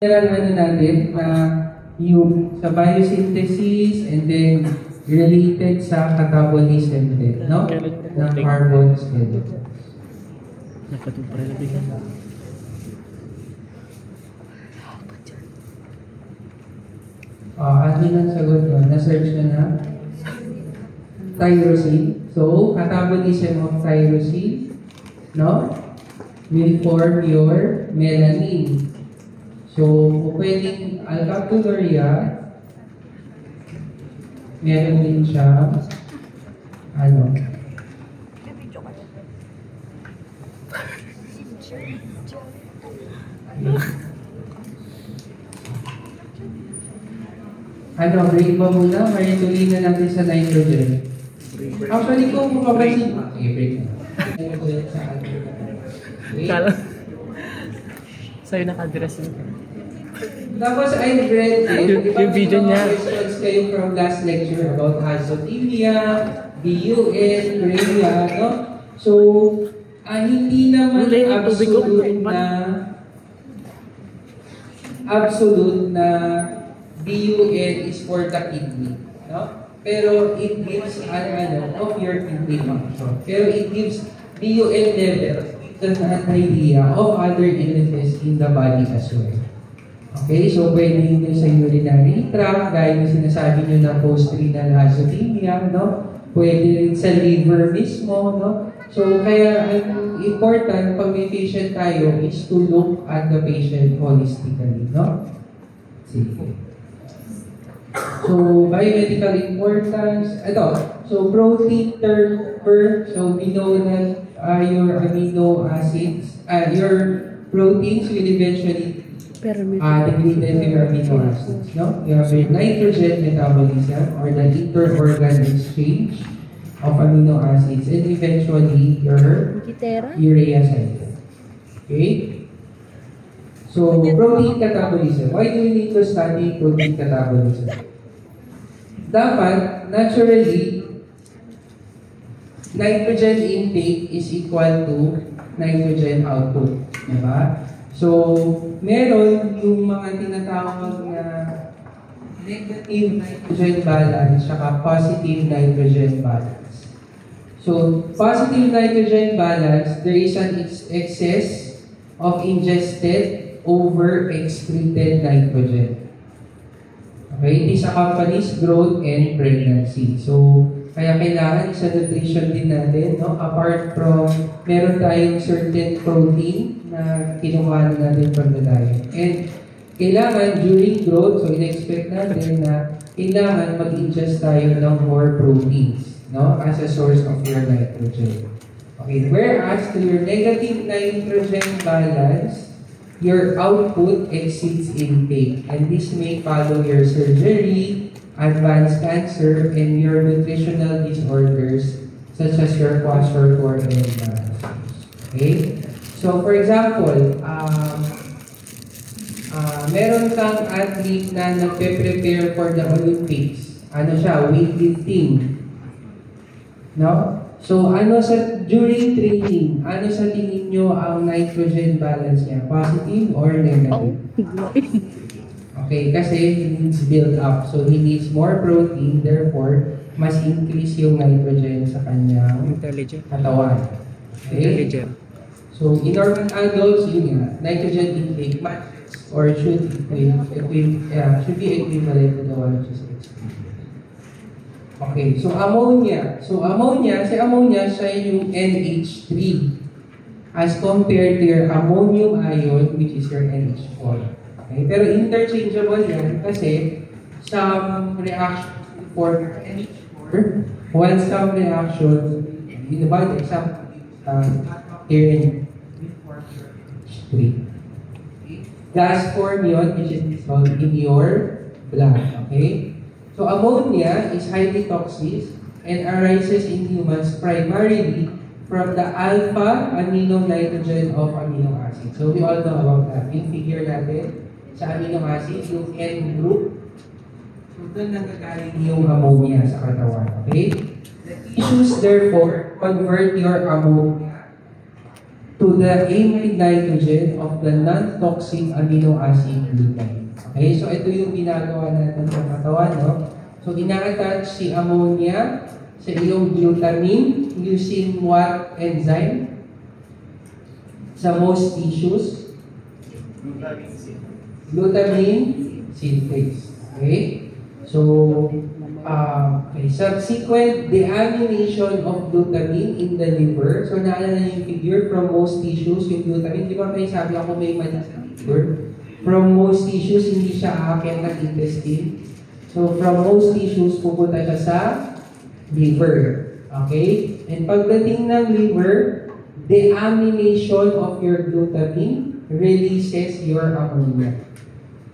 Ano natin na yung sa biosynthesis and then related sa catabolism din, no? Ng carbon skeleton. Ano nang sagot mo? Na-search ko na? Tyrosine. So, catabolism of tyrosine, no? Will form your melanin. So, pwedeng alkaptonuria, meron din siya, ano? Ano, break ba muna? May tuloy na natin sa nitrogen. Actually, kung mapapansin, okay, break na. Kala. Sa'yo naka-address yun. Tapos I read yung video niya. Questions kayo from last lecture about azotemia, BUN, urea, no? So, hindi naman absolute na BUN is for the kidney, no? Pero it gives an of your kidney function. Pero it gives BUN level an idea of other illnesses in the body as well. Okay, so pwede nyo sa urinary tract, gaya ng sinasabi nyo na post-renal azotemia, no? Pwede rin sa liver mismo, no? So, kaya ang important pag may patient tayo is to look at the patient holistically, no? Sige. So, biomedical importance, so protein term per, so we know that your amino acids, your proteins will eventually degraded to your amino acids, no? You have your nitrogen metabolism or the inter-organ exchange of amino acids and eventually your urea cycle. Okay? So, protein catabolism. Why do we need to study protein catabolism? Dapat, naturally, nitrogen intake is equal to nitrogen output. Diba? So, meron yung mga tinatawag na negative nitrogen balance saka positive nitrogen balance. So, positive nitrogen balance, there is an excess of ingested over excreted nitrogen. Okay, this accompanies growth and pregnancy. So, kaya kailangan sa nutrition din natin, no? Apart from, meron tayong certain protein na kinuha natin from the diet. And kailangan during growth, so in-expect natin na kailangan mag-ingest tayo ng more proteins, no? As a source of your nitrogen. Okay, whereas to your negative nitrogen balance, your output exceeds intake, and this may follow your surgery, advanced cancer, and your nutritional disorders such as your kwashiorkor and okay? So, for example, meron kang athlete na nagpe-prepare for the Olympics. Ano siya? Weightlifting. No? So, during training, ano sa tingin nyo ang nitrogen balance niya? Positive or negative? Okay, kasi he needs build up. So, he needs more protein. Therefore, mas increase yung nitrogen sa kanyang katawan. Okay? So, in normal adults, yun nga, nitrogen intake matches or should be equivalent to the one which is excreted. Okay, so ammonia. Si ammonia, siya yung NH3 as compared to your ammonium ion which is your NH4. Okay, pero interchangeable yan kasi some reaction form your NH4 while some reaction in the body, example, here form your NH3. Gas form yun which is dissolved in your blood. Okay? So ammonia is highly toxic and arises in humans primarily from the alpha amino nitrogen of amino acid. So we all know about that. Yung figure natin sa amino acid, yung N group. So doon nanggagaling yung ammonia sa katawan. Okay? The tissues therefore convert your ammonia to to the amide nitrogen of the non-toxic amino acid glutamine. Okay, so ito yung ginagawa natin sa katawan, no? So, ina-attach si ammonia sa iyong glutamine using what enzyme? Sa most tissues? Glutamine synthase. Okay? So, okay. Subsequent deamination of glutamine in the liver. So, naalala niyo yung figure from most tissues, yung glutamine. Di ba may sabi ako may mali sa figure? From most tissues, hindi siya aakyat ng intestine. So, from most tissues, pupunta siya sa liver. Okay? And pagdating ng liver, deamination of your glutamine releases your ammonia.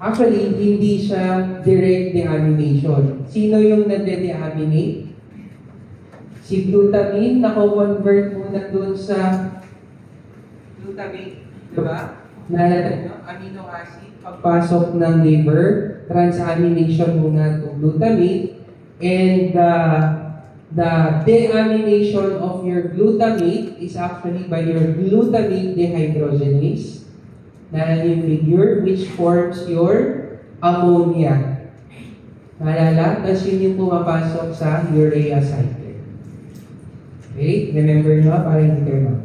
Actually, hindi siya direct deamination. Sino yung nade-deaminate? Si glutamine, nako-convert muna dun sa glutamate. Diba? Naalala nyo? Amino acid, pagpasok ng liver, transamination muna to glutamate, and the deamination of your glutamate is actually by your glutamate dehydrogenase. Naalala yung figure, which forms your ammonia. Naalala? Tapos yun yung pumapasok sa urea cycle. Okay? Remember nyo? Para hindi kayo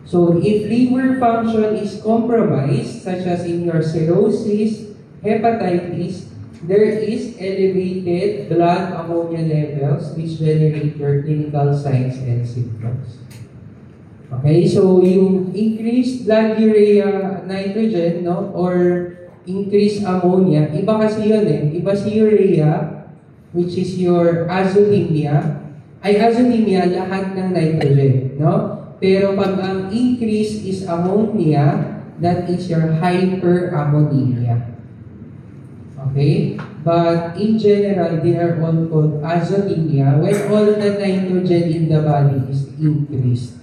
So, if liver function is compromised, such as in your cirrhosis, hepatitis, there is elevated blood ammonia levels which generate your clinical signs and symptoms. Okay, so yung increased blood urea nitrogen, no, or increased ammonia, iba kasi yun eh. Iba si urea, which is your azotemia, ay azotemia lahat ng nitrogen, no? Pero pag ang increase is ammonia, that is your hyperammonemia. Okay? But in general, they are all called azotemia when all the nitrogen in the body is increased.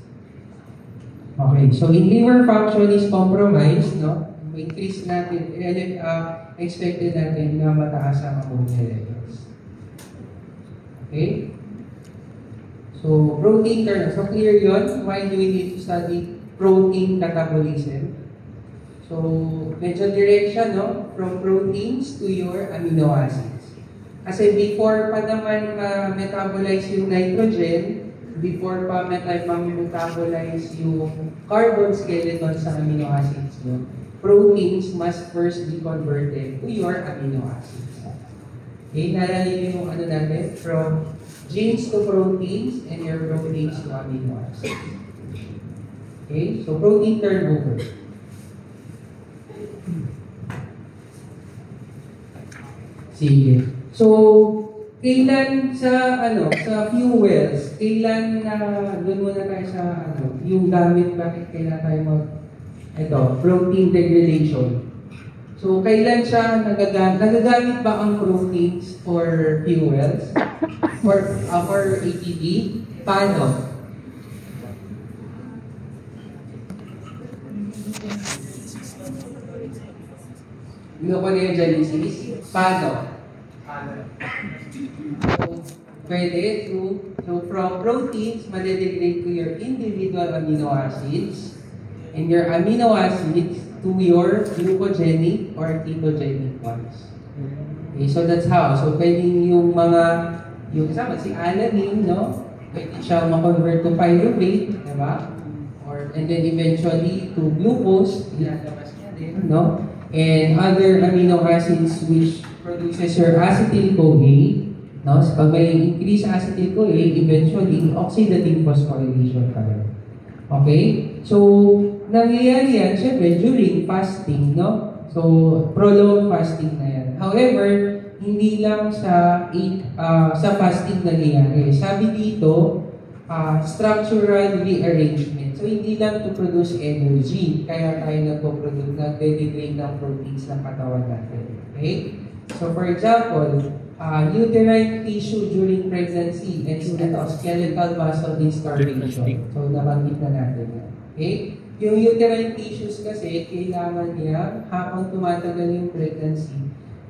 Okay, so in liver function is compromised, no? Increase natin, expected natin na mataas ang ammonia levels. Okay? So, protein kernel. So, clear yun. Why do we need to study protein catabolism? So, medyo direction, no? From proteins to your amino acids. Kasi before pa naman metabolize yung nitrogen, before pa metabolize yung carbon skeleton sa amino acids, no? Proteins must first be converted to your amino acids. Okay, naalala yung ano natin? From genes to proteins and your proteins to amino acids. Okay, so protein turnover. Sige. So, kailan sa fuels, kailan doon muna tayo sa yung gamit, bakit kailan tayo protein degradation. So, kailan siya nagagamit ba ang proteins for fuels? For ATP? Paano? Gluconeogenesis? Paano? So, pwede so from proteins, madedegrade to your individual amino acids, and your amino acids to your glucogenic or ketogenic ones. Okay, so that's how. So, pwedeng yung kasama, si alanine, no? Pwede siya ma-convert to pyruvate, diba? And then eventually to glucose, ilalabas niya din, no? And other amino acids which produces your acetyl-CoA, no? So, pag may increase acetyl-CoA, eventually, oxidative phosphorylation pa rin. Okay? So, nangyayari yan, syempre, during fasting, no? So, prolonged fasting na yan. However, hindi lang sa fasting nangyayari. Sabi dito, structural rearrangement. So, hindi lang to produce energy, kaya tayo nagdegrade ng proteins ng katawan natin. Okay? So, for example, uterine tissue during pregnancy and skeletal muscle starvation. So, nabanggit na natin yan. Okay? Yung uterine tissues kasi, kailangan niya, habang tumatagal yung pregnancy,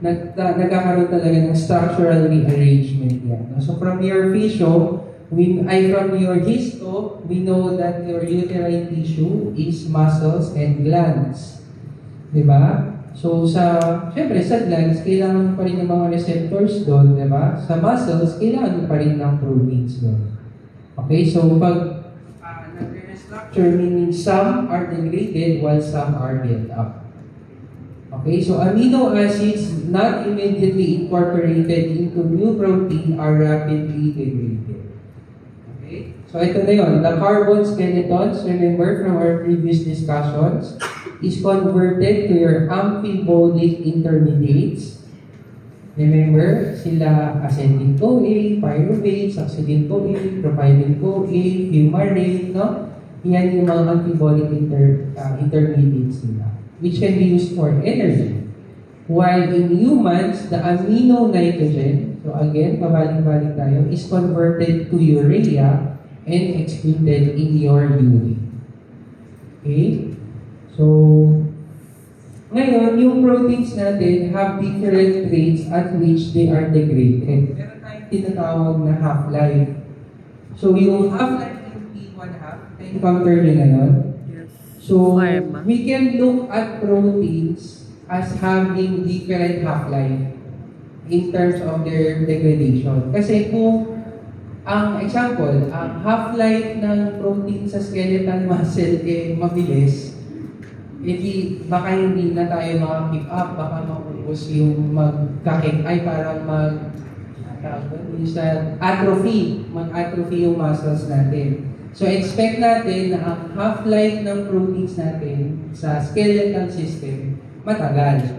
nagkakaroon talaga ng structural rearrangement yan. So, from your physio, From your histo, we know that your uterine tissue is muscles and glands. Diba? So, syempre sa glands, kailangan pa rin ng mga receptors doon, diba? Sa muscles, kailangan pa rin ng proteins doon. Okay, so pag nag-restructure, meaning some are degraded while some are built up. Okay, so amino acids not immediately incorporated into new protein are rapidly degraded. Okay, so ito na yun. The carbon skeletons, remember from our previous discussions, is converted to your amphibolic intermediates. Remember, sila acetyl-CoA, pyruvate, succinyl-CoA, propyl-CoA, fumarate, no? Yan yung mga amphibolic intermediates nila, which can be used for energy. While in humans, the amino nitrogen, so again, pabalik-balik tayo, is converted to urea and excreted in your urine. Okay? So, ngayon, yung proteins natin have different rates at which they are degraded. Meron tayong tinatawag na half-life. So, yung half-life yung T1/2, na-encounter nyo na nun? So, we can look at proteins as having different half-life in terms of their degradation. Kasi kung, ang example, ang half-life ng protein sa skeletal muscle mabilis, baka hindi na tayo maka-keep up, baka maubos yung parang mag-atrophy yung muscles natin. So, expect natin na ang half-life ng proteins natin sa skeletal system, matagal.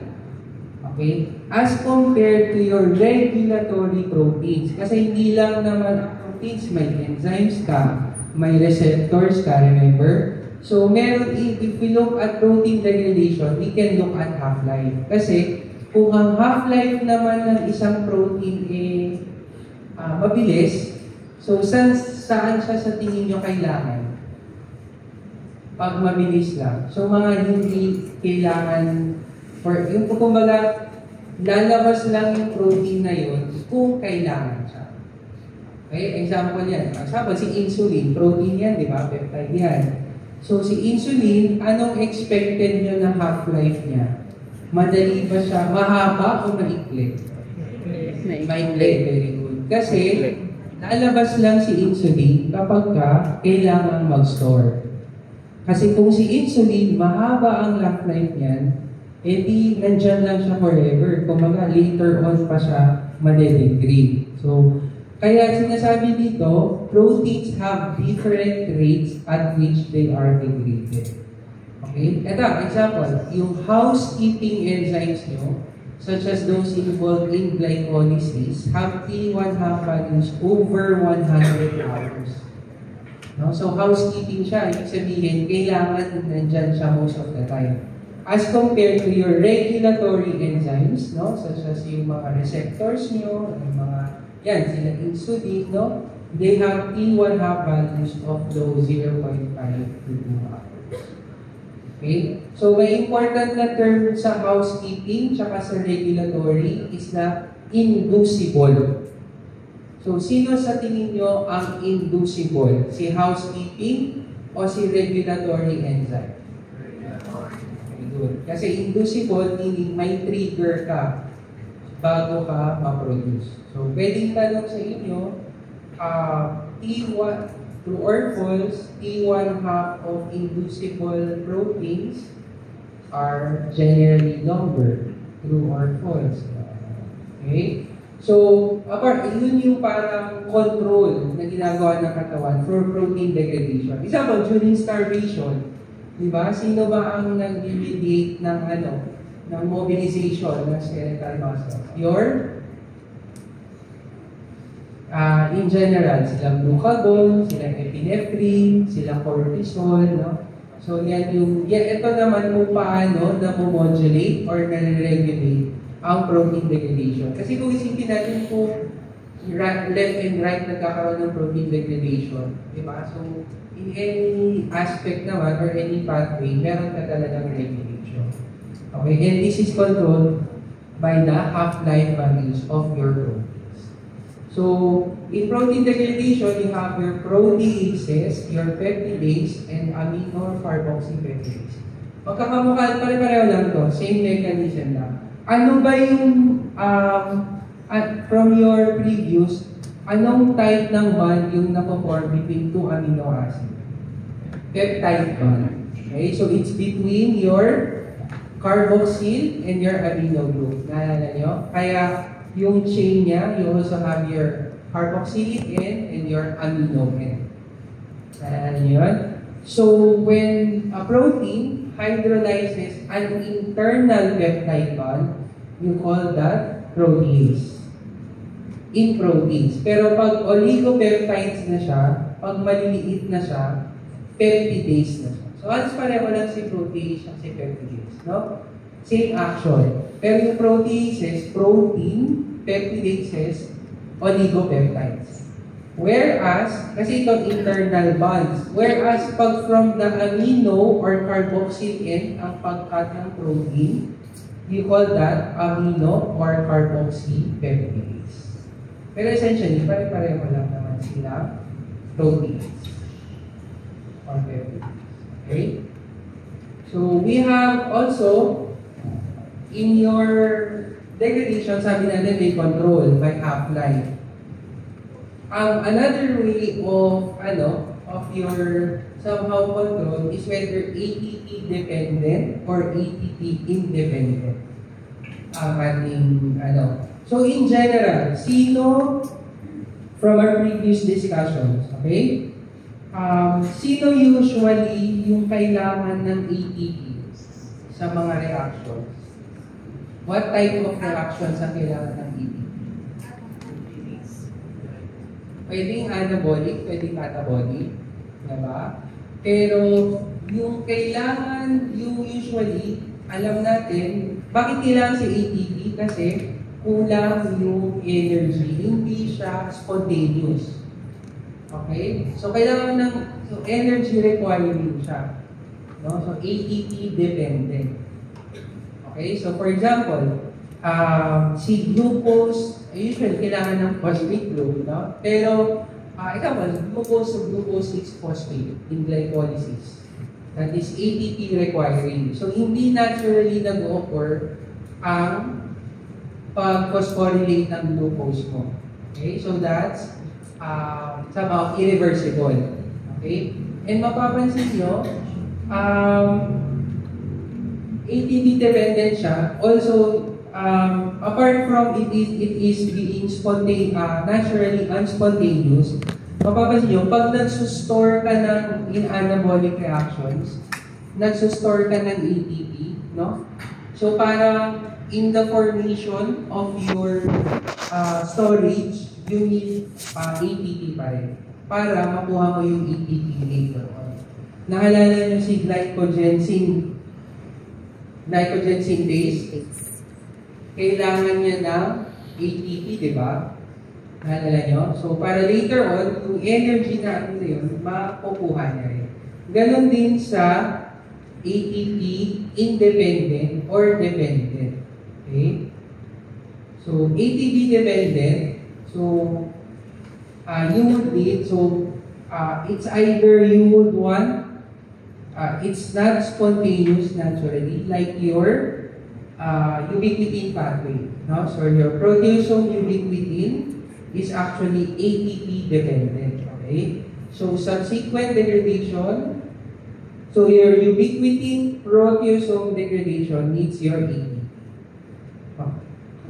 Okay? As compared to your regulatory proteins. Kasi hindi lang naman ang proteins, may enzymes ka, may receptors ka, remember? So, if we look at protein degradation, we can look at half-life. Kasi, kung ang half-life naman ng isang protein mabilis, so saan siya sa tingin nyo kailangan? Pag mabilis lang. So, mga hindi kailangan, yung kumbaga, lalabas lang yung protein na yun kung kailangan siya. Okay? Example yan. Example, si insulin, protein yan, di ba? Peptide yan. So, si insulin, anong expected nyo na half-life niya? Madali ba siya? Mahaba o maikli? Maikli. Very good. Kasi, lalabas lang si insulin kapag kailangan mag-store. Kasi kung si insulin, mahaba ang half-life niyan, edi nandyan lang siya forever. Kung later on pa siya madedegrade. So, kaya sinasabi dito, proteins have different rates at which they are degraded. Okay? Ito, example, yung housekeeping enzymes nyo, such as those involved in glycolysis, have T1/2 values over 100 hours. No? So, housekeeping siya, ibig sabihin, kailangan nandyan siya most of the time. As compared to your regulatory enzymes, no? Such as yung mga receptors nyo, yung mga yan, sila insulin, no? They have T1/2 values of low 0.5 to 2 hours. Okay? So, may important na term sa housekeeping tsaka sa regulatory is na inducible. So, sino sa tingin nyo ang inducible? Si housekeeping o si regulatory enzyme? Very good. Kasi inducible, meaning may trigger ka bago ka ma-produce. So, pwedeng tanong sa inyo, T1, true or false, T1/2 of inducible proteins are generally longer. True or false? Okay? So, yun yung parang control na ginagawa ng katawan for protein degradation. Example, during starvation, di ba? Sino ba ang nag-mediate ng ng mobilization ng skeletal muscles? In general, sila glucagon, sila epinephrine, sila cortisol, no? So, ito naman kung paano na-modulate or na-regulate ang protein degradation. Kasi kung isipin natin kung left and right nagkakaroon ng protein degradation, di ba? So, in any aspect naman or any pathway, meron ka talagang regulation. Okay, and this is controlled by the half-life values of your proteins. So, in protein degradation, you have your proteases, your peptidase, and amino carboxypeptidase. Magkakamukha, pare-pareho lang to. Same mechanism lang. Ano ba yung, from your previous, anong type ng bond yung napoform between two amino acids? Peptide bond. Okay, so it's between your carboxyl and your amino group. Naalala nyo? Kaya yung chain niya, you also have your carboxylic end and your amino end. Naalala nyo yun? So when a protein hydrolyzes an internal peptide bond, you call that protease. In proteins. Pero pag oligopeptides na siya, pag maliliit na siya, peptidase na siya. So halos pareho lang si protease at si peptidase, no? Same action. Pero yung proteases, protein, peptidases, oligopeptides. Whereas, kasi itong internal bonds. Whereas, pag from the amino or carboxyl end ang pagkat ng protein, you call that amino or carboxypeptidase. Pero essentially, pare-pareho lang naman sila proteins or peptides. Okay? So, we have also, in your degradation, sabi natin may control by half-life. Another way of your somehow control is whether ATP dependent or ATP independent. So in general, sino from our previous discussions, okay? Sino usually yung kailangan ng ATP sa mga reactions? What type of reactions ang kailangan ng ATP? Pwedeng anabolic, pwedeng catabolic, diba? Pero yung kailangan, yung usually, alam natin, bakit kailangan si ATP? Kasi kulang yung energy, hindi siya spontaneous. Okay? So kailangan ng energy requiring siya. No? So ATP dependent. Okay? So for example, si glucose, usually kailangan ng phosphate group, no? Pero, glucose 6-phosphate in glycolysis. That is ATP requiring. So, hindi naturally nag-occur ang pag-phosphorylate ng glucose mo. Okay? So, that's somehow irreversible. Okay? And mapapansin nyo, ATP dependent siya. Also, apart from it is being naturally unspontaneous, mapapansin nyo, pag nagsusstore ka ng in anabolic reactions, nagsusstore ka ng ATP, no? So parang in the formation of your storage, you need ATP pa rin para makuha mo yung ATP later on. Nakalala nyo si glycogen synthase? Kailangan niya ng ATP, di ba? Naalala nyo? So, para later on, yung energy na ano yun, makukuha niya rin. Ganon din sa ATP independent or dependent. Okay? So, ATP dependent, so, you would need, it's either you would want, it's not spontaneous naturally, like your ubiquitin pathway. No? So your proteasome ubiquitin is actually ATP dependent. Okay? So subsequent degradation, so your ubiquitin proteasome degradation needs your ATP.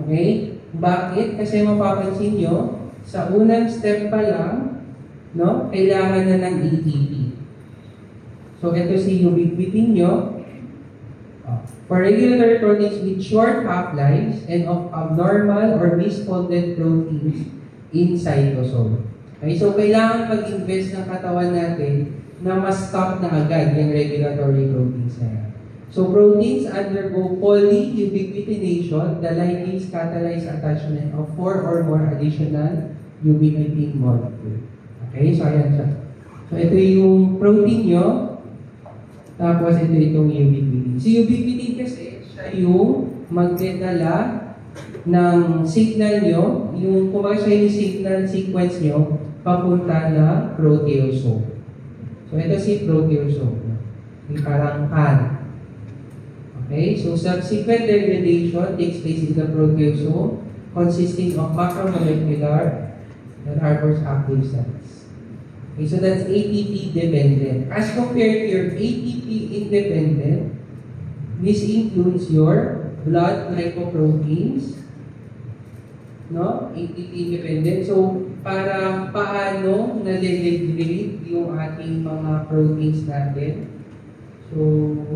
Okay? Bakit? Kasi mapapansin nyo, sa unang step pa lang, no, kailangan na ng ATP. So ito si ubiquitin nyo. For regular proteins with short half-lives and of abnormal or misfolded proteins in cytosol. Okay, so kailangan mag-invest ng katawan natin na ma-stop na agad yung regulatory proteins na yan. So proteins undergo polyubiquitination, the ligase catalyzed attachment of 4 or more additional ubiquitin molecule. Okay, so ayan siya. So ito yung protein nyo, tapos ito itong ubiquitin. Si ubiquitin kasi siya yung magdedala ng signal nyo, yung kumbaga siya yung signal sequence nyo, papunta na proteasome. So, ito si proteasome. Yung parang pan. Okay? So, subsequent degradation takes place in the proteasome consisting of macromolecular that harbors active cells. Okay, so that's ATP dependent. As compared to your ATP independent, this includes your blood glycoproteins, no? ATP independent. So, para paano na-degrade yung ating mga proteins natin. So,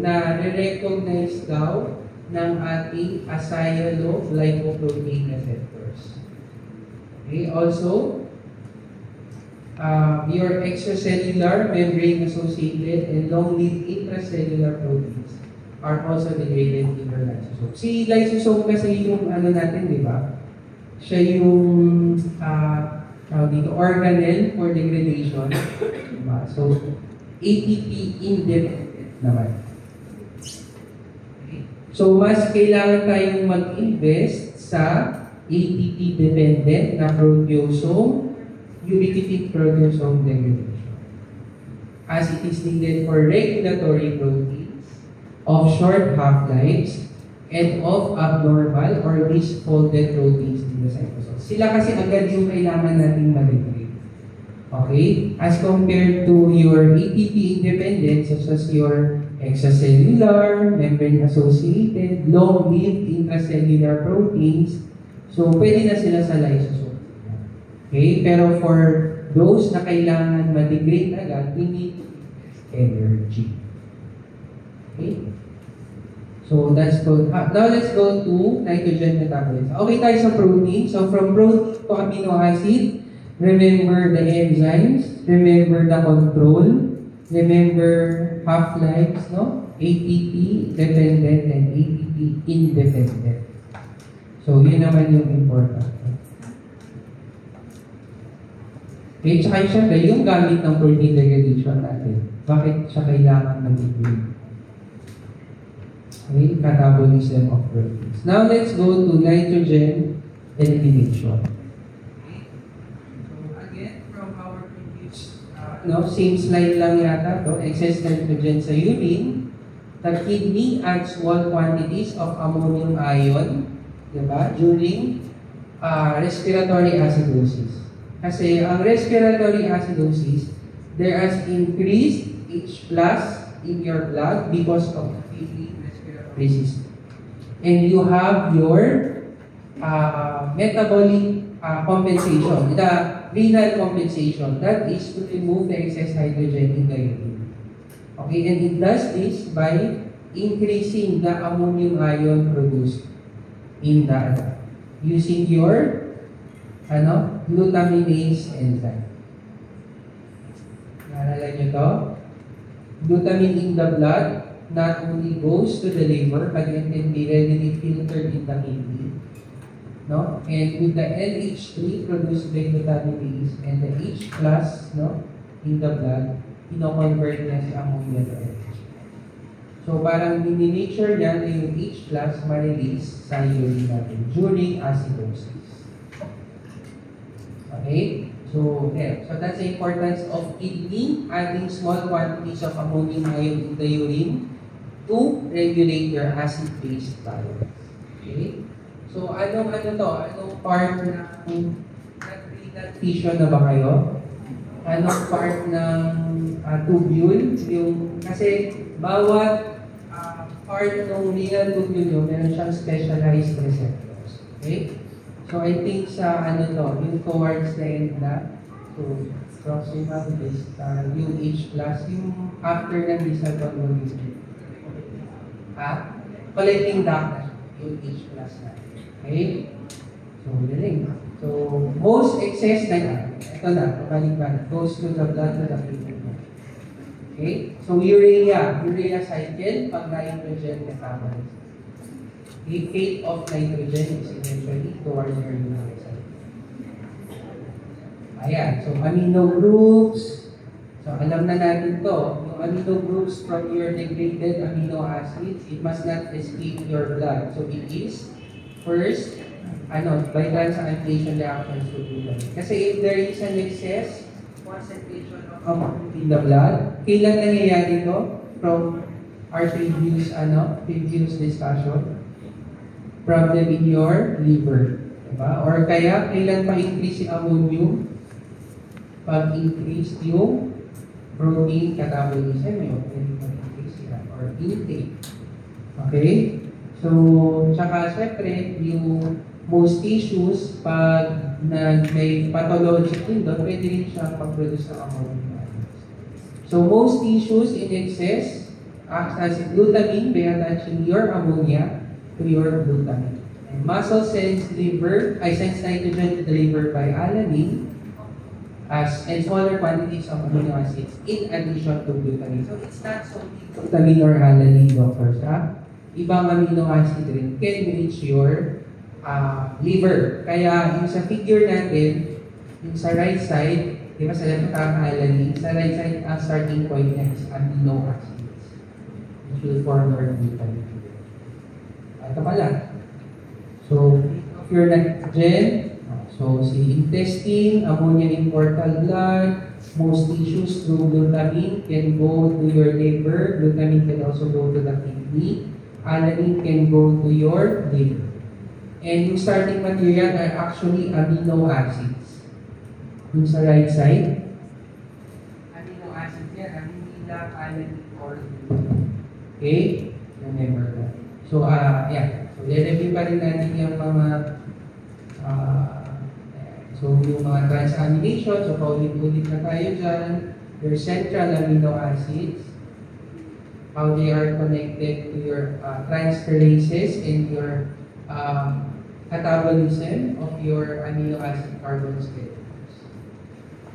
na-recognize daw ng ating acylo-glycoprotein receptors. Okay, also, your extracellular membrane-associated and long-lived intracellular proteins are also degraded in your lysosome. Si lysosome kasi yung ano natin, di ba? Siya yung dito, organelle for degradation. Diba? So, ATP independent naman. Okay. So, mas kailangan tayong mag-invest sa ATP dependent na proteasome, ubiquitin proteasome degradation, as it is needed for regulatory proteins of short half-lives and of abnormal or misfolded proteins in the cytosol. Sila kasi agad yung kailangan nating ma-degrade. Okay? As compared to your ATP independent, such as your extracellular, membrane-associated, long-lived intracellular proteins, so pwede na sila sa lysosome. Okay? Pero for those na kailangan ma-degrade agad, we need energy. Okay? So that's good. Now let's go to nitrogen metabolism. Okay tayo sa protein. So from protein to amino acid, remember the enzymes, remember the control, remember half-lives, no? ATP dependent and ATP independent. So yun naman yung important. Okay, tsaka syempre yung gamit ng protein degradation natin. Bakit siya kailangan mag-degrade? Okay, catabolism of proteins. Now let's go to nitrogen elimination. Okay. So again, from our previous, same slide lang yata to, excess nitrogen sa urine. The kidney adds small quantities of ammonium ion, diba, during respiratory acidosis. Kasi ang respiratory acidosis, there has increased H+ in your blood because of the kidney resistance. And you have your metabolic compensation, the renal compensation, that is to remove the excess hydrogen in the urine. Okay, and it does this by increasing the ammonium ion produced in the using your glutaminase enzyme. Naalala nyo to? Glutamine in the blood not only goes to the liver, but it can be readily filtered in the kidney. No? And with the LH3 produced by glutaminase and the H+, in the blood, convert niya si ammonia to LH. So parang mini-nature niya na yung H+ ma-release sa urine natin during acidosis. Okay? So, there. So that's the importance of kidney adding small quantities of ammonium ion in the urine to regulate your acid-base balance. Okay? So, anong part ng renal tissue na ba kayo? Anong part ng tubule? Kasi bawat part ng renal tubule meron siyang specialized receptors. Okay? So, I think sa yung towards the end na, so, proximal is yung H+, yung after ng distal convolution. Collecting duct, yung H+ na. Okay? So, galing. So, most excess na ito na, balik-balik, goes to the blood to the kidney. Okay? So, urea cycle, pag nitrogen metabolism. The fate of nitrogen is eventually towards your renal cycle. Ayan. So, amino groups. So, alam na natin to. Yung amino groups from your degraded amino acids, it must not escape your blood. So, it is first by transamination reactions to glutamine. Kasi if there is an excess concentration of ammonia in the blood, kailan nangyayari ito? From our previous discussion, problem in your liver. Diba? Or kaya, kailan pa-increase yung ammonium? Pag-increase yung protein catabolism, yung increase yan, or intake. Okay? So, tsaka syempre, yung most tissues, pag may pathology din doon, pwede rin siya pag-produce ng ammonia. So, most tissues in excess acts as glutamine by attaching your ammonia to your glutamine. And muscle sends nitrogen to the liver by alanine and smaller quantities of amino acids in addition to glutamine. So it's not solely glutamine or alanine, doctors. Ibang amino acid rin can reach your liver. Kaya yung sa figure natin, yung sa right side, di ba sa left alanine, sa right side, ang starting point niya is amino acids, which will form our glutamine. Ito pala. So, of your nitrogen, so si intestine, ammonia in portal blood, most tissues through glutamine can go to your liver, glutamine can also go to the kidney, alanine can go to your liver. And yung starting material are actually amino acids. Yung sa right side, amino acids yan, hindi lang alanine or glutamine. Okay? Remember that. So, yeah. So, i-review pa rin natin yung mga yung mga transamination. So, paulit-ulit na tayo dyan. Your central amino acids, how they are connected to your transferases and your catabolism of your amino acid carbohydrates.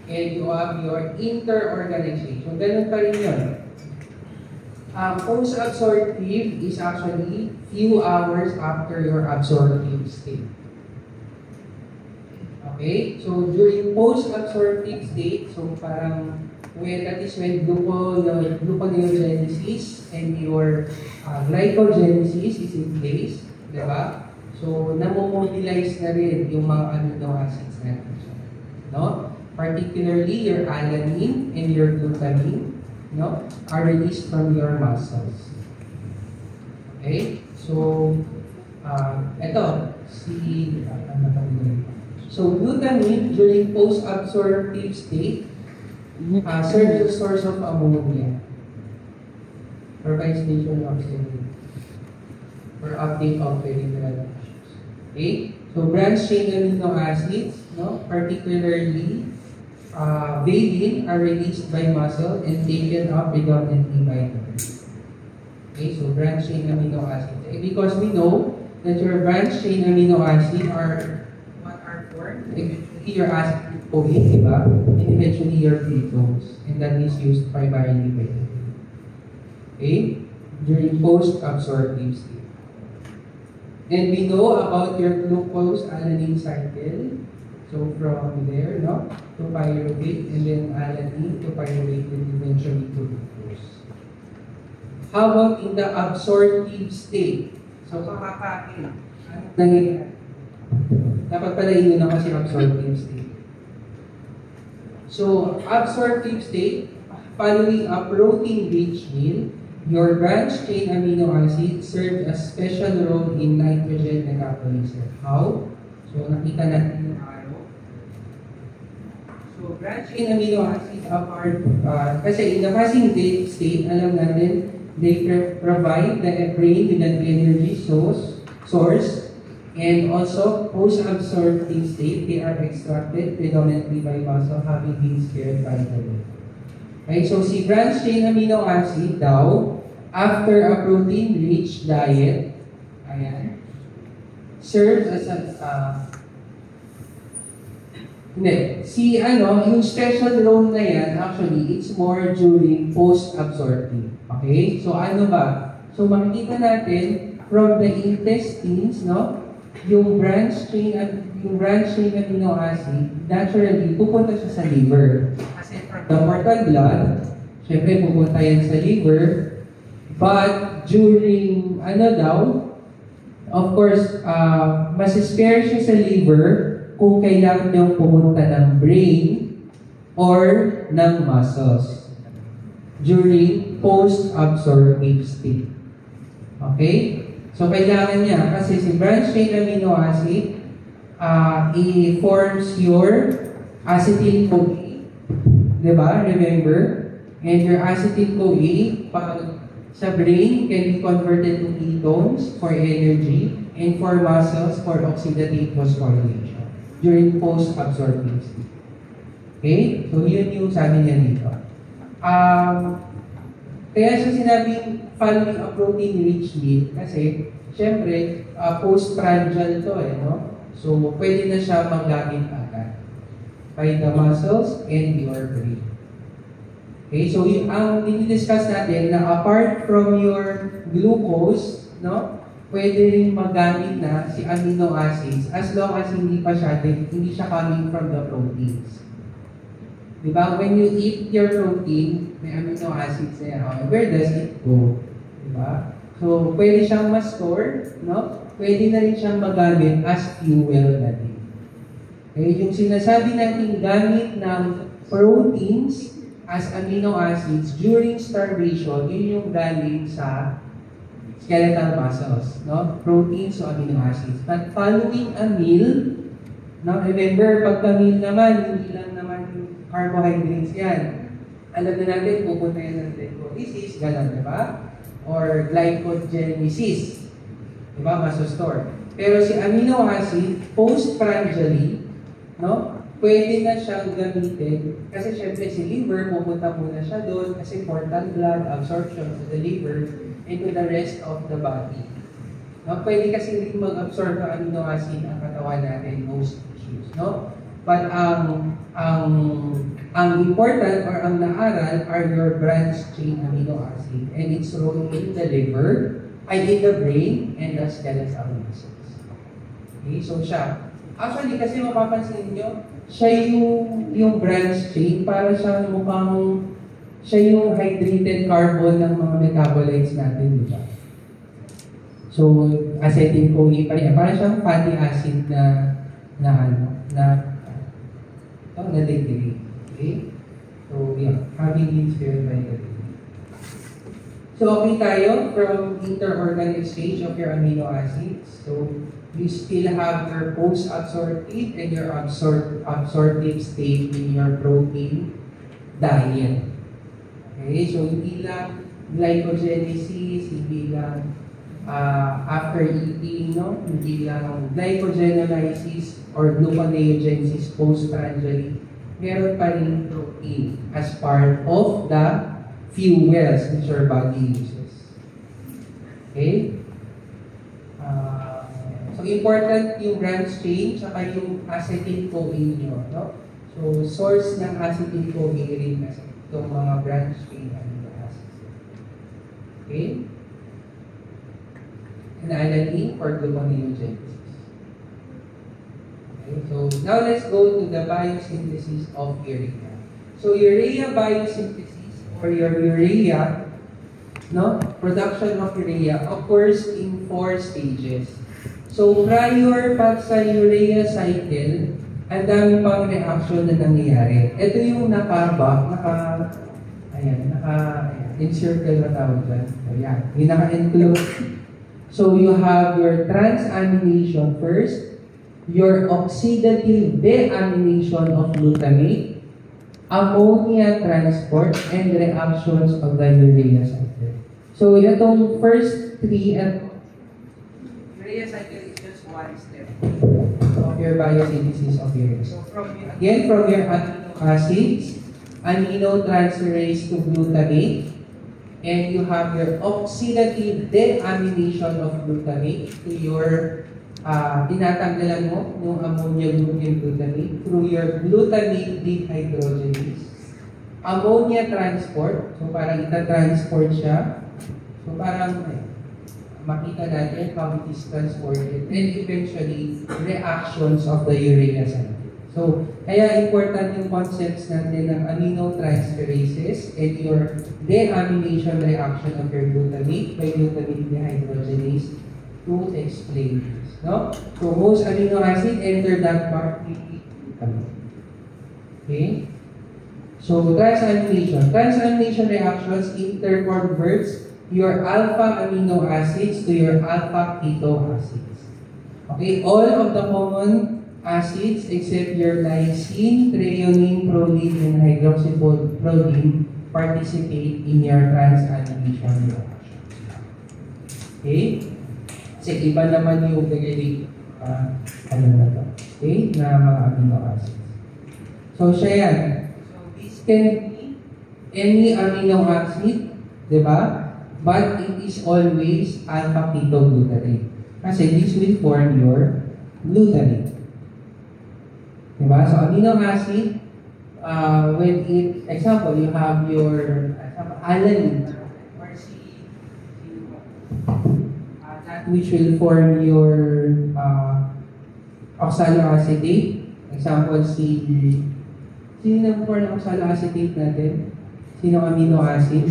And you have your interorganization. Ganun pa rin yun. Post-absorptive is actually few hours after your absorptive state. Okay? So, during post-absorptive state, so parang that is when gluconeogenesis and your glycogenesis is in place. Diba? So, namomobilize na rin yung mga amino acids natin. No? Particularly, your alanine and your glutamine are released from your muscles. Okay? So, so glutamine during post-absorptive state serves as a source of ammonia. Provides station of oxygen for uptake of peripheral tissues. Okay? So, branched-chain amino acids, particularly valine, are released by muscle and taken up predominantly by the brain. Okay, so branched-chain amino acids. Because we know that your branched-chain amino acids are what are formed? Eventually, your acetylcholine, diba? And eventually, your glucose. And that is used primarily by the brain. Okay? During post-absorptive state. And we know about your glucose-alanine cycle. So from there, to pyruvate, and then alanine to pyruvate, and eventually to glucose. How about in the absorptive state? So kakakain. Ano nangyayari? Dapat pala yun na kasi absorptive state. So absorptive state, following a protein-rich meal, your branched-chain amino acids serve a special role in nitrogen metabolism. How? So nakita natin yung so, branched-chain amino acids are kasi in the fasting state, alam natin, they provide the brain with an energy source, and also post-absorptive state, they are extracted predominantly by muscle having been spared by the brain. Okay, so si branched-chain amino acid daw, after a protein-rich diet, serves as a yung special role na yan, actually, it's more during post-absorptive. Okay? So, ano ba? So, makikita natin, from the intestines, yung branched-chain amino acid, naturally, pupunta siya sa liver. Kasi from the portal blood, syempre, pupunta yan sa liver. But, during, of course, mas spare siya sa liver kung kailangan niyong pumunta ng brain or ng muscles during post-absorptive state. Okay? So, kailangan niya kasi si branched-chain amino acid i-forms your acetyl-CoA. Diba? Remember? And your acetyl-CoA, pag sa brain, can be converted to ketones for energy and for muscles for oxidative phosphorylation during post-absorptive state. Okay? So, yun yung sabi niya dito. Kaya siya sinabing following a protein-rich meal kasi, syempre, postprandial to no? So, pwede na siya magamit agad by the muscles and your brain. Okay, so ang dinidiscuss natin na apart from your glucose, no, pwede rin magamit na si amino acids as long as hindi siya coming from the proteins. Diba? When you eat your protein, may amino acids na yan. Where does it go? Diba? So, pwede siyang ma-store, no? Pwede na rin siyang magamit as fuel na din. Okay, yung sinasabi natin gamit ng proteins as amino acids during starvation, yun yung galing sa skeletal muscles, no? Proteins o amino acids. But following a meal, no? Remember, pagka-meal naman, hindi lang naman yung carbohydrates yan. Alam na natin, pupunta yan ng glycolysis, gano'n, diba? Or glycogenesis. Diba? Masostore. Pero si amino acid, postprandially, no? Pwede na siyang gamitin kasi syempre si liver, pupunta muna siya doon kasi important blood absorption to the liver and to the rest of the body. No? Pwede kasi rin mag-absorb ng amino acid ang katawan natin, most tissues. No? But ang important or ang naaral are your branched-chain amino acid and its role in the liver, ay in the brain, and the skeletal muscles. Okay, so siya. Actually, kasi mapapansin niyo, siya yung branch chain, para siyang mukhang, siya yung hydrated carbon ng mga metabolites natin, di ba? So, acetyl-CoA pa rin. Para siyang fatty acid na degree. Okay? So, yeah, having been spared by the degree. So, okay tayo from inter-organ exchange of your amino acids. So, you still have your post-absorptive and your absorptive state in your protein diet. Okay, so hindi lang glycogenesis, hindi lang after eating, no? Hindi lang glycogenolysis or gluconeogenesis postprandially. Meron pa rin protein as part of the fuels which your body uses. Okay? So, important yung branch chain saka yung acetyl-CoA nyo, no? So, source ng acetyl-CoA rin kasi itong mga branch chain amino acids. Okay? And alanine for gluconeogenesis. Okay, so now let's go to the biosynthesis of urea. So, urea biosynthesis or your urea, no? Production of urea occurs in 4 stages. So, prior pa sa urea cycle, ang dami pang reaction na nangyayari. Ito yung encircle na tawag dyan. Ayan, yung naka-enclose. So, you have your transamination first, your oxidative deamination of glutamate, ammonia transport, and reactions of the urea cycle. So, itong first 3 urea cycle is just one step of your biosynthesis of urea. So from your amino acids, aminotransferase to glutamate, and you have your oxidative deamination of glutamate to your tinatanggalan mo yung ammonia glutamate through your glutamate dehydrogenase. Ammonia transport, so parang ita-transport siya. So parang makita natin how it is transported, and eventually, reactions of the urea cycle. So, kaya important yung concepts natin ng aminotransferases and your deamination reaction of your glutamate by glutamate dehydrogenase to explain this. No? So most amino acid enter that part. Okay? So transamination. Transamination reactions interconverts your alpha amino acids to your alpha keto acids. Okay? All of the common acids except your lysine, threonine, proline, and hydroxyproline participate in your transamination reaction. Okay? Kasi iba naman yung derivative, ano na to? Okay? Na mga amino acids. So, siya yan. So, this can be any amino acid, di ba? But it is always alpha-ketoglutarate. Kasi this will form your glutarate. Di ba? So, amino acid, when it, example, you have your alanine, or that which will form your oxaloacetate. Example, sino nag-form ng oxaloacetate natin? Sino amino acid?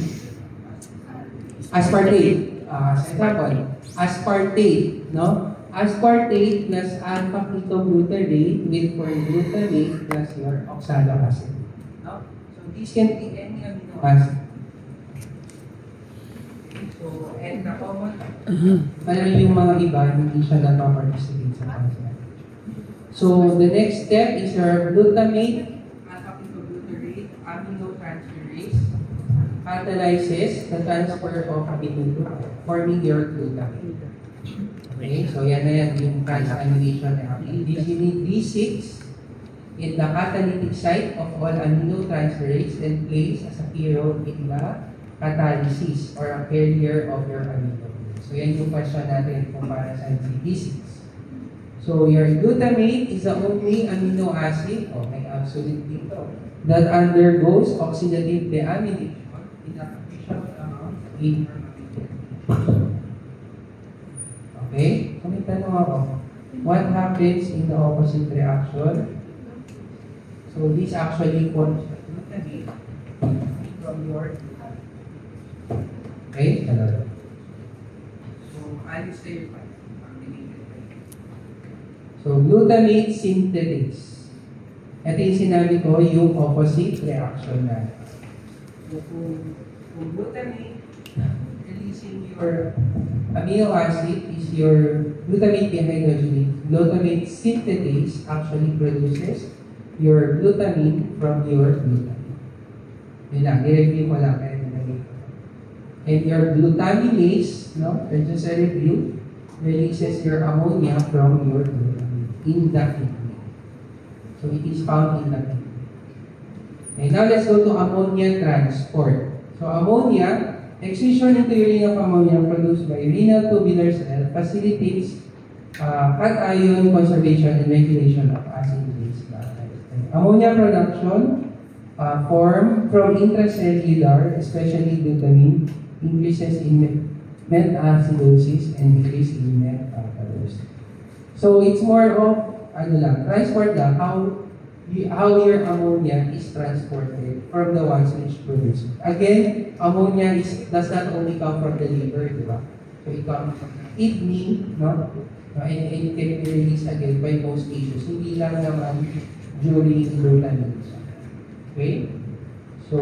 Aspartate. Example, aspartate, no? Aspartate plus alpha-ketoglutarate will form glutarate plus your oxaloacetate. No? So this can be any amino acid. So, and the common, pero yung mga iba, hindi siya nagpa-participate sa translation. So, the next step is your glutamate, alpha-ketoglutarate, aminotransferase, catalyzes the transfer of amino forming your glutamate. Okay, so yan na yan yung transamination reaction. You need D6 in the catalytic site of all aminotransferase and plays as a key role in the catalysis or a carrier of your amino. So yan yung question natin kung para sa D6. So your glutamate is the only amino acid, okay, absolutely, that undergoes oxidative deamination in a condition of okay? So may tanong ako, what happens in the opposite reaction? So this actually forms glutamate from your okay? Hello. So I'll say so, glutamate synthetase. Ito yung sinabi ko, yung opposite reaction na. So, kung glutamate releasing your amino acid is your glutamate dehydrogenase. Glutamate synthetase actually produces your glutamine from your glutamine. Yun lang, i-review ko lang. And your glutaminase, no, just a review, releases your ammonia from your glutamine in the kidney. So it is found in the kidney. And now let's go to ammonia transport. So ammonia, excision into urine of ammonia produced by renal tubular cell facilitates cation conservation and regulation of acid-base batteries. Ammonia production form from intracellular, especially glutamine, increases in metacidosis and decrease in metallosis. So it's more of transport lang, how your ammonia is transported from the ones which produce it. Again, ammonia does not only come from the liver, di ba? So it comes from the kidney, no? And it can be released again by most tissues. Hindi lang naman during glutamation. Okay? So,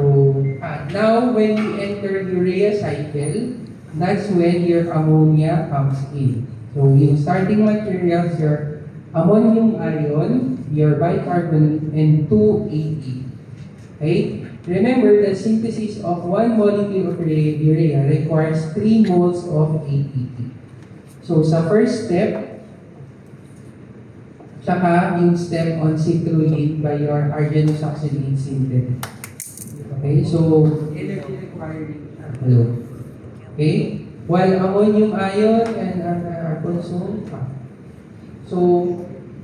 now when you enter urea cycle, that's when your ammonia comes in. So, yung starting materials, your ammonium ion, your bicarbonate, and 2 AT. Okay? Remember, the synthesis of one molecule of urea requires 3 moles of ATP. So, sa first step, tsaka yung step on cyclolate by your arganoxylate synthesis. Okay? So, energy requiring. Hello. Okay? While ammonium ion are consumed, so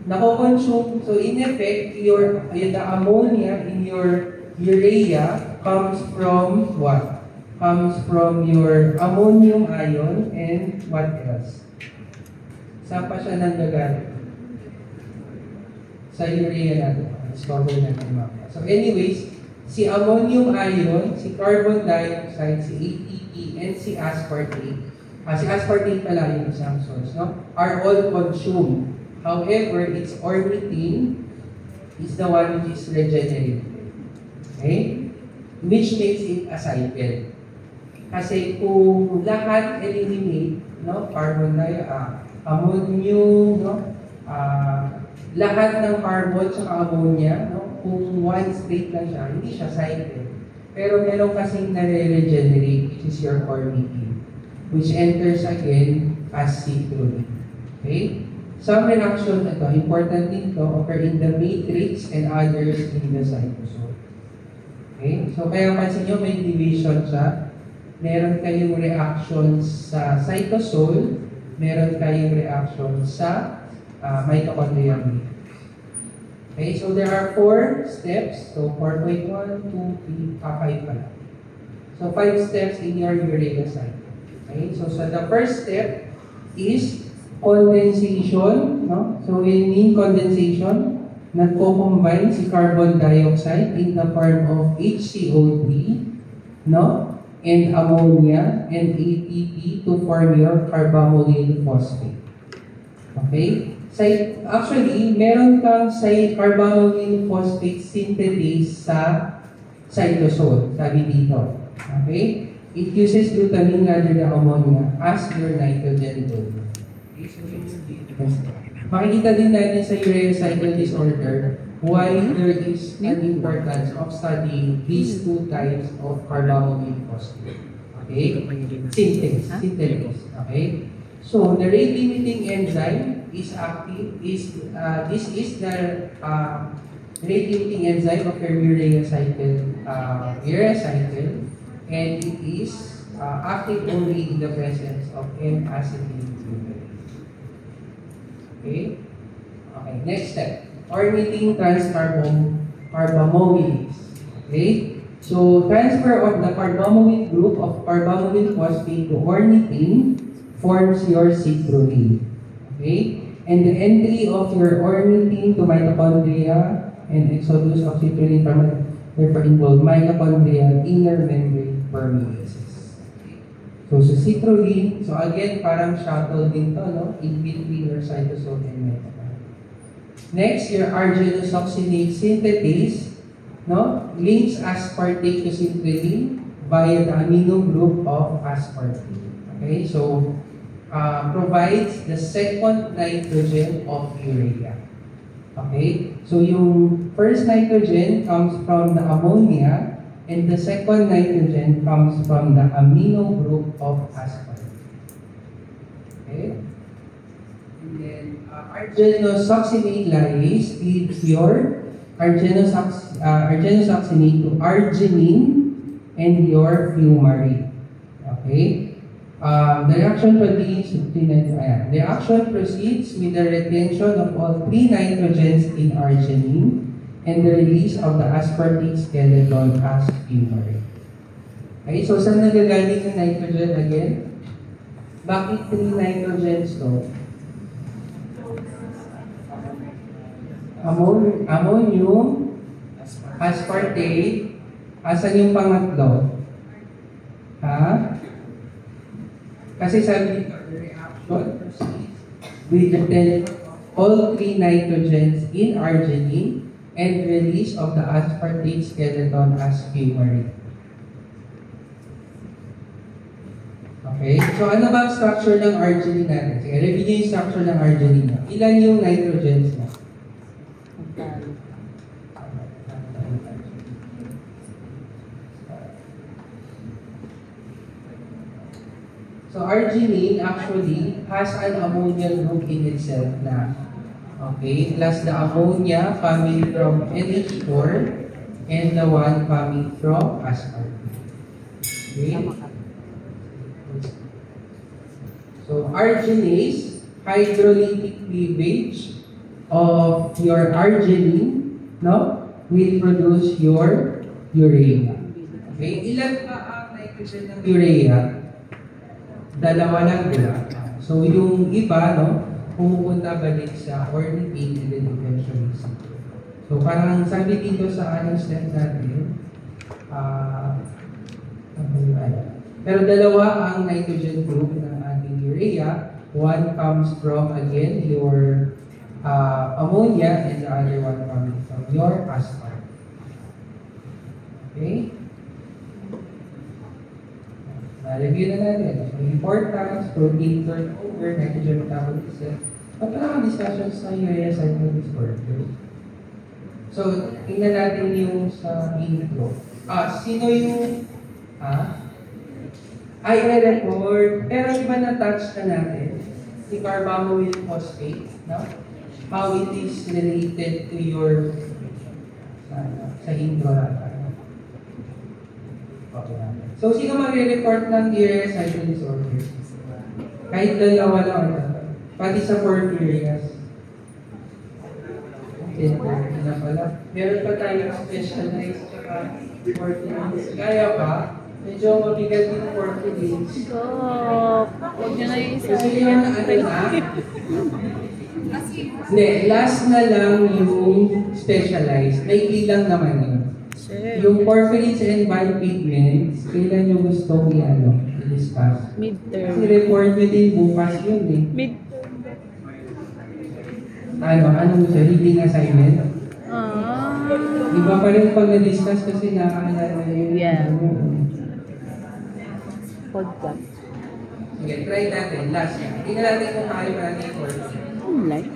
nako-consume, so in effect, the ammonia in your urea comes from what? Comes from your ammonium ion and what else? Saan pa siya nanggagaling? Sa urea natin. Discover natin mamaya. So anyways, si ammonium ion, si carbon dioxide, si ATP, and si aspartate Kasi aspartate pala yung isang source, no? Are all consumed. However, its ornithine is the one which is regenerated. Okay? Which makes it a cycle. Kasi kung lahat eliminate, no? Carbon dioxide, ammonium, no? Lahat ng carbon at ammonia, no? Kung one state lang siya, hindi siya cycle. Pero meron kasing nare-regenerate, which is your ornithine, which enters again as citrulline. Okay? Some reaction ito, important din to, occur in the matrix and others in the cytosol. Okay? So kaya pansin nyo, may division siya. Meron kayong reaction sa cytosol, meron kayong reaction sa mitochondrial matrix. Okay, so there are 4 steps. So 4.1, 2, 3, 5 pala. So 5 steps in your urea cycle. Okay, so the first step is condensation. No? So when in condensation, nagko-combine si carbon dioxide in the form of HCO3, no? And ammonia and ATP to form your carbamoyl phosphate. Okay? Actually, meron kang carbamoyl phosphate synthase sa cytosol, sabi dito. Okay? It uses glutamine rather than ammonia as your nitrogen donor. Makikita din natin sa urea cycle disorder why there is an importance of studying these 2 types of carbamoyl phosphate. Okay? Synthase. Okay? So, the rate-limiting enzyme is active, this is the rate-limiting enzyme of your urea cycle, and it is active only in the presence of N-acetylglutarate. Okay? Okay, next step. Ornithine transcarbamylase. Okay? So, transfer of the carbamoyl group of carbamoyl phosphate to ornithine forms your citrulline. Okay? And the entry of your ornithine to mitochondria and exodus of citrulline therefore involve mitochondrial inner membrane permeases. So sa citrulline, so again, parang shuttle din to, no? In between your cytosol and mitochondria. Next, your arginosuccinate synthetase, no? Links aspartate to citrulline via the amino group of aspartate. Okay, so provides the second nitrogen of urea. Okay, so yung first nitrogen comes from the ammonia and the second nitrogen comes from the amino group of aspartate. Okay, and then arginosuccinate lyase leads your arginosuccinate to arginine and your fumarate. Okay. The reaction proceeds with the retention of all 3 nitrogens in arginine and the release of the aspartate skeleton as fumarate. Okay, so saan nagagaling yung nitrogen again? Bakit 3 nitrogens to? Ammonium, aspartate, asan yung pangatlo? Ha? Kasi sabi dito, the reaction proceeds with the all 3 nitrogens in arginine and release of the aspartate skeleton as fumarate. Okay? So ano ba ang structure ng arginine natin? Sige, review yung structure ng arginine. Ilan yung nitrogens na? So arginine actually has an ammonia group in itself na. Okay, plus the ammonia coming from NH4 and the one coming from aspartate. Okay. So arginase, hydrolytic cleavage of your arginine, no, will produce your urea. Okay, ilan pa ang nitrogen ng urea? Dalawa lang, diba? So, yung iba, no, pumupunta balik sa ornithine and then eventually citrulline. So, parang sabi dito sa anong step natin, pero dalawa ang nitrogen group ng urea. One comes from, again, your ammonia, and the other one coming from your asphalt. Okay? Review na natin. So, importance, protein turnover, nitrogen metabolism. At mga discussions na urea cycle disorders. So, tingnan natin yung sa intro. Sino yung i-report, pero iba na-touch na natin si carbamoyl phosphate, no? How it is related to your sa intro natin. Okay. So, sino magre-report ng urea cycle disorder? Kahit dalawa lang, pati sa porphyrias. Hindi na pala. Meron pa tayong specialized porphyrias. Kaya pa, medyo mabigat yung porphyrias. Huwag nyo na yung isa. Gusto nyo na Hindi, last na lang yung specialized. May ilang naman yun. Yung porphyrins and bipigments, kailan nyo gustong i-discuss? Midterm. Kasi report nyo din bukas yun eh. Midterm. Anong sa reading assignment? Ah. Iba pa rin pag na-discuss kasi nakakaalala yun. Yeah. Podcast. Sige, try natin. Last yan. Tingnan natin kung kaya pa natin i-report. Online.